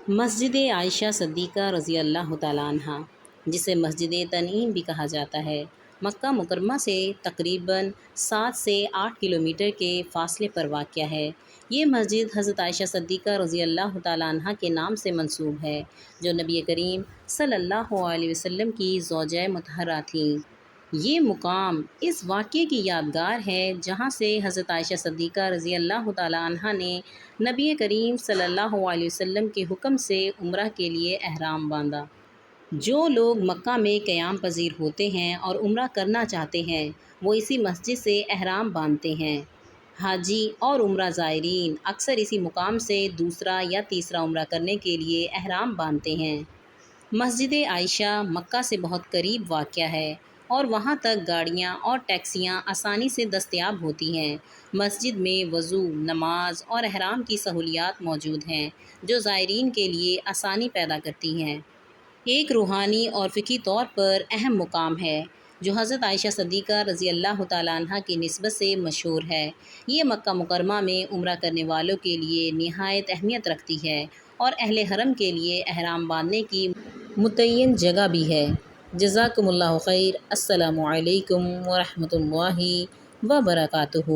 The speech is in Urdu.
مسجد عائشہ صدیقہ رضی اللہ تعالیٰ عنہ، جسے مسجد تنعیم بھی کہا جاتا ہے، مکہ مکرمہ سے تقریباً 7 سے 8 کلومیٹر کے فاصلے پر واقع ہے۔ یہ مسجد حضرت عائشہ صدیقہ رضی اللہ تعالیٰ عنہ کے نام سے منسوب ہے، جو نبی کریم صلی اللہ علیہ وسلم کی زوجہ مطہرہ تھیں۔ یہ مقام اس واقعے کی یادگار ہے جہاں سے حضرت عائشہ صدیقہ رضی اللہ تعالیٰ عنہ نے نبی کریم صلی اللہ علیہ وسلم کے حکم سے عمرہ کے لیے احرام باندھا۔ جو لوگ مکہ میں قیام پذیر ہوتے ہیں اور عمرہ کرنا چاہتے ہیں، وہ اسی مسجد سے احرام باندھتے ہیں۔ حاجی اور عمرہ زائرین اکثر اسی مقام سے دوسرا یا تیسرا عمرہ کرنے کے لیے احرام باندھتے ہیں۔ مسجد عائشہ مکہ سے بہت قریب واقع ہے اور وہاں تک گاڑیاں اور ٹیکسیاں آسانی سے دستیاب ہوتی ہیں۔ مسجد میں وضو، نماز اور احرام کی سہولیات موجود ہیں، جو زائرین کے لیے آسانی پیدا کرتی ہیں۔ ایک روحانی اور فقہی طور پر اہم مقام ہے جو حضرت عائشہ صدیقہ رضی اللہ تعالیٰ عنہ کی نسبت سے مشہور ہے۔ یہ مکہ مکرمہ میں عمرہ کرنے والوں کے لیے نہایت اہمیت رکھتی ہے اور اہل حرم کے لیے احرام باندھنے کی متعین جگہ بھی ہے۔ جزاکم اللہ خیر۔ السلام علیکم ورحمۃ اللہ وبرکاتہ۔